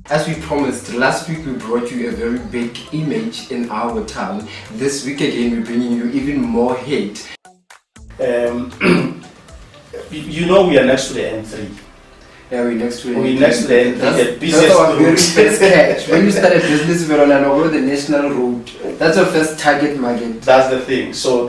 As we promised, last week we brought you a very big image in our town. This week again we're bringing you even more hate. You know we are next to the N3. Yeah, we're next to it. We're next to the N3, the busiest that's our very road. first catch. When you start a business, we're on the national road. That's our first target market. That's the thing. So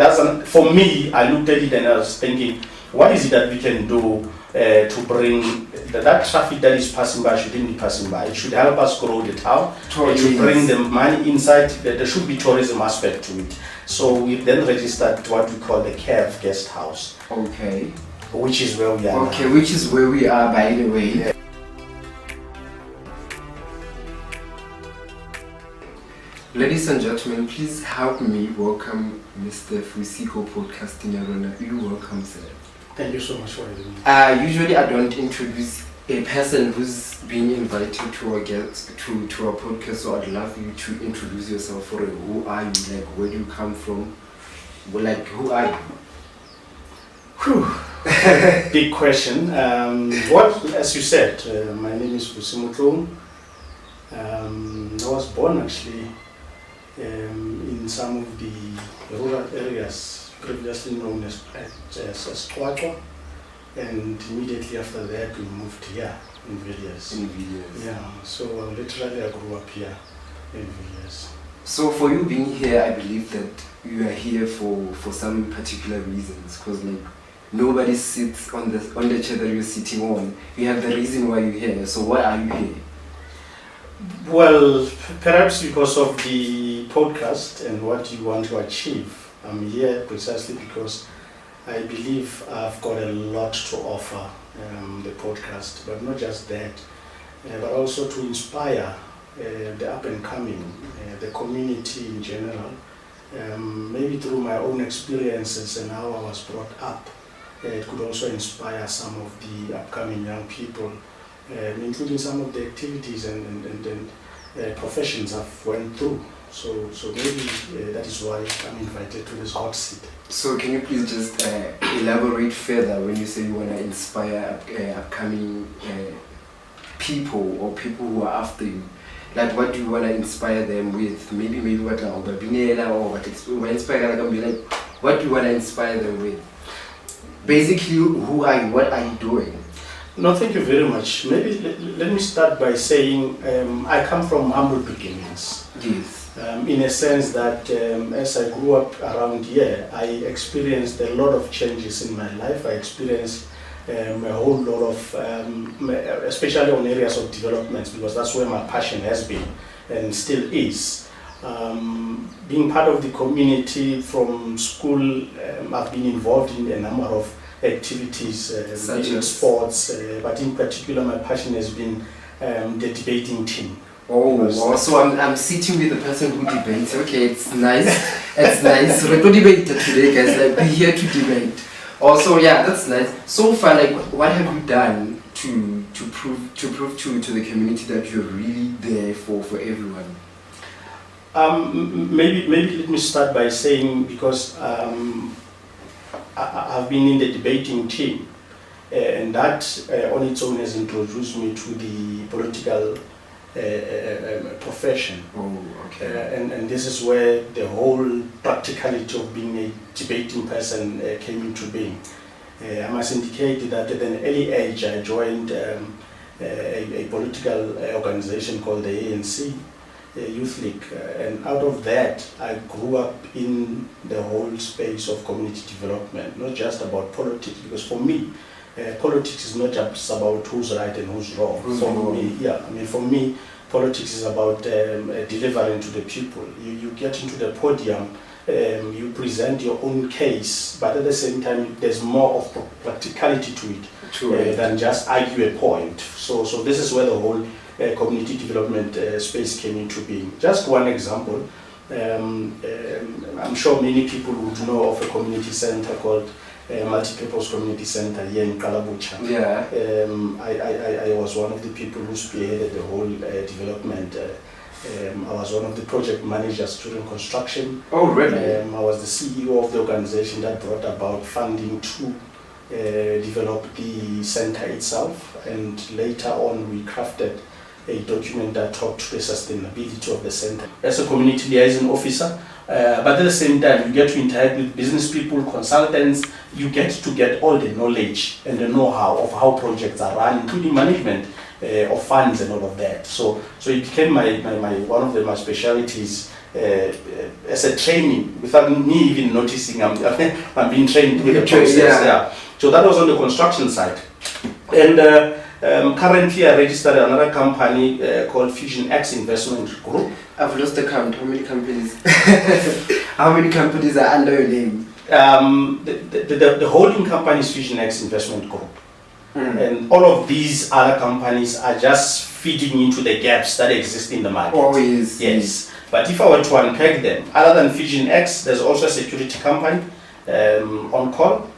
for me, I looked at it and I was thinking, what is it that we can do to bring that traffic that is passing by shouldn't be passing by. It should help us grow the town. It should bring the money inside. There should be tourism aspect to it. So we then registered what we call the Cave Guest House. Okay. Which is where we are. Okay, now. which is where we are, by the way. Yeah. Ladies and gentlemen, please help me welcome Mr. Fusi podcasting. You welcome, sir. Thank you so much for having me. Usually I don't introduce a person who's being invited to our guest to our podcast, so I'd love you to introduce yourself. For who are you? Like, where do you come from? Like, who are you? Whew. Big question. As you said, my name is Fusi Motloung. I was born actually in some of the rural areas previously known as Twako, and immediately after that we moved here in Villiers. Yeah, so literally I grew up here in Villiers. So for you being here, I believe that you are here for some particular reasons, because like nobody sits on the chair that you're sitting on. You have the reason why you're here. So why are you here? Well, perhaps because of the podcast and what you want to achieve. I'm here precisely because I believe I've got a lot to offer the podcast, but not just that, but also to inspire the up and coming, the community in general, maybe through my own experiences and how I was brought up. It could also inspire some of the upcoming young people, including some of the activities and professions I've went through. So maybe that is why I'm invited to this hot seat. So can you please just elaborate further when you say you want to inspire upcoming people or people who are after you? Like, what do you want to inspire them with? Maybe what or what inspire them be like? What do you want to inspire them with? Basically, who are you? What are you doing? No, thank you very much. Maybe let me start by saying I come from humble beginnings. Yes. In a sense that as I grew up around here, I experienced a lot of changes in my life. I experienced a whole lot of, especially on areas of development, because that's where my passion has been and still is. Being part of the community from school, I've been involved in a number of activities, such as sports, but in particular my passion has been the debating team. So I'm sitting with the person who debates. Okay, it's nice. It's nice. So we're going to debate today, guys. Like, we're here to debate. Also, yeah, that's nice. So far, like, what have you done to prove to the community that you're really there for everyone? Maybe let me start by saying, because I've been in the debating team, and that on its own has introduced me to the political profession. And this is where the whole practicality of being a debating person came into being. I must indicate that at an early age I joined a political organization called the ANC Youth League, and out of that I grew up in the whole space of community development, not just about politics, because for me politics is not just about who's right and who's wrong. For me, politics is about delivering to the people. You get into the podium, you present your own case, but at the same time, there's more of practicality to it than just argue a point. So this is where the whole community development space came into being. Just one example, I'm sure many people would know of a community center called Multi-Purpose Community Center here in Kalabucha. Yeah. I was one of the people who spearheaded the whole development. I was one of the project managers during construction. Oh, really? I was the CEO of the organization that brought about funding to develop the center itself, and later on we crafted a document that talked to the sustainability of the center. As a community liaison officer, but at the same time, you get to interact with business people, consultants. You get all the knowledge and the know-how of how projects are run, including management of funds and all of that. So it became one of my specialities as a training, without me even noticing. I'm being trained with the process. Yeah. So that was on the construction side, and. Currently, I registered another company called Fusion X Investment Group. I've lost the count. How many companies? How many companies are under your name? The holding company is Fusion X Investment Group. And all of these other companies are just feeding into the gaps that exist in the market. Oh, yes. Yes. But if I were to unpack them, other than Fusion X, there's also a security company, On Call.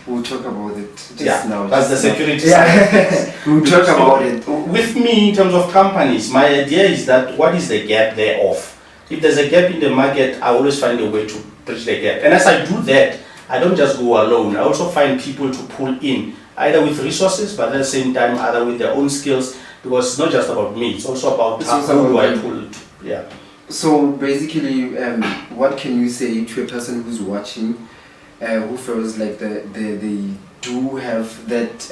We'll talk about it just now. That's the security side. We'll talk about it. With me, in terms of companies, my idea is that what is the gap thereof? If there's a gap in the market, I always find a way to bridge the gap. And as I do that, I don't just go alone. I also find people to pull in, either with resources, but at the same time, either with their own skills, because it's not just about me. It's also about how do I pull. Yeah. So basically, what can you say to a person who's watching? Who feels like they do have that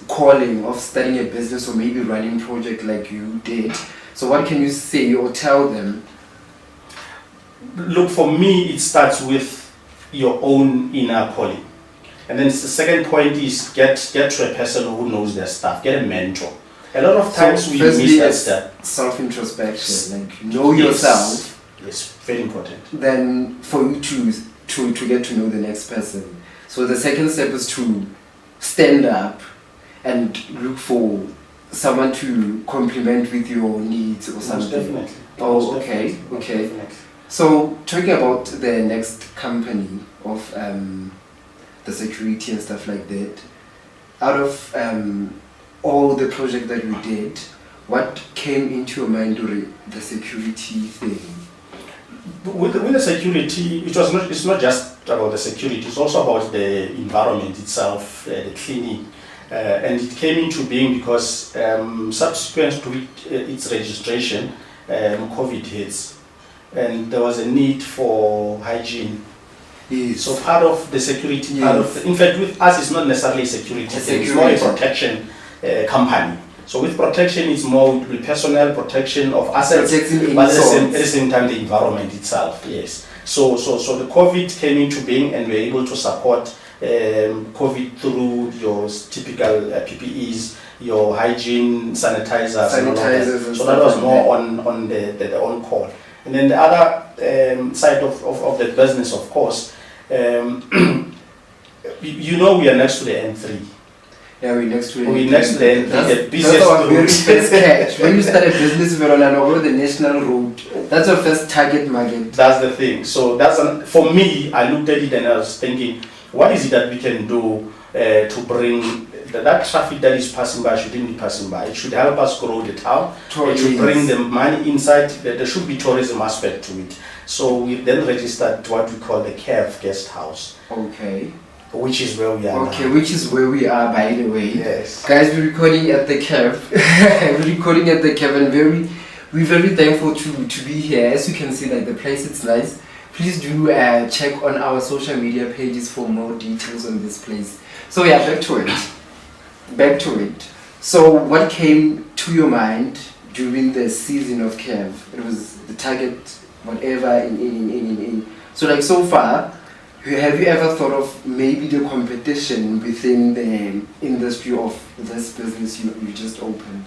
calling of starting a business or maybe running a project like you did. So what can you say or tell them? Look, for me, it starts with your own inner calling. And then the second point is get to a person who knows their stuff, get a mentor. A lot of times we miss that step. Self-introspection, like know yourself. Yes, very important. Then for you to get to know the next person. So the second step is to stand up and look for someone to complement with your needs or something. Most definitely. Oh, okay, okay. So talking about the next company of the security and stuff like that, out of all the project that we did, what came into your mind during the security thing? With the security, it's not just about the security, it's also about the environment itself, the cleaning. And it came into being because subsequent to its registration, COVID hits. And there was a need for hygiene. Yes. So part of the security, Yes. In fact with us it's not necessarily a security thing, it's more a protection company. So with protection, it's more with personnel protection of assets, but at the same time the environment itself. Yes. So the COVID came into being, and we're able to support COVID through your typical PPEs, your hygiene, sanitizers. And so that was more on the on call. And then the other side of the business, of course, you know, we are next to the N3. Yeah, we're next to it. We're next to the busiest that's our very first catch. When you start a business, we're on over the national road. That's your first target market. That's the thing. So for me, I looked at it and I was thinking, what is it that we can do to bring that traffic that is passing by shouldn't be passing by. It should help us grow the town. It should bring the money inside. There should be tourism aspect to it. So we then registered what we call the CAV guest house. Okay. Which is where we are. Okay, now. which is where we are, by the way. Yes. Guys, we're recording at the CAV. We're recording at the CAV, and we're very thankful to be here. As you can see, like the place, it's nice. Please do check on our social media pages for more details on this place. So yeah, back to it. So what came to your mind during the season of CAV? It was the target, whatever. So like so far, have you ever thought of maybe the competition within the industry of this business you just opened?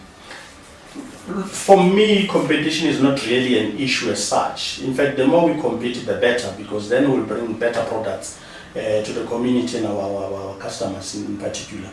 For me, competition is not really an issue as such. In fact, the more we compete, the better, because then we'll bring better products to the community and our customers in particular.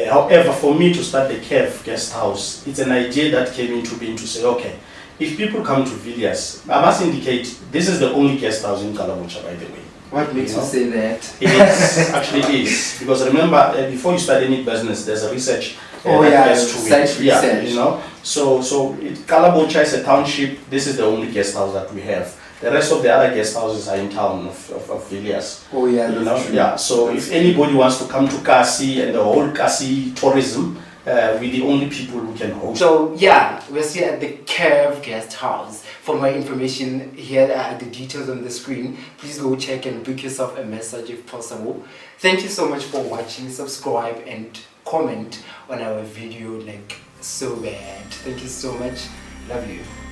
However, for me to start the CAV guest house, it's an idea that came into being to say, okay, if people come to Villiers, I must indicate this is the only guest house in Kalabucha, by the way. What makes you say that? It actually is. Because remember, before you start any business, there's a research research. You know. So Kalabucha is a township. This is the only guest house that we have. The rest of the other guest houses are in town of Villiers. Oh yeah, you know? True. Yeah. So if anybody wants to come to Kasi and the whole Kasi tourism, we're the only people who can host. So yeah, we're still at the Curve Guest House. For more information, here are the details on the screen. Please go check and book yourself a massage if possible. Thank you so much for watching. Subscribe and comment on our video like so bad. Thank you so much. Love you.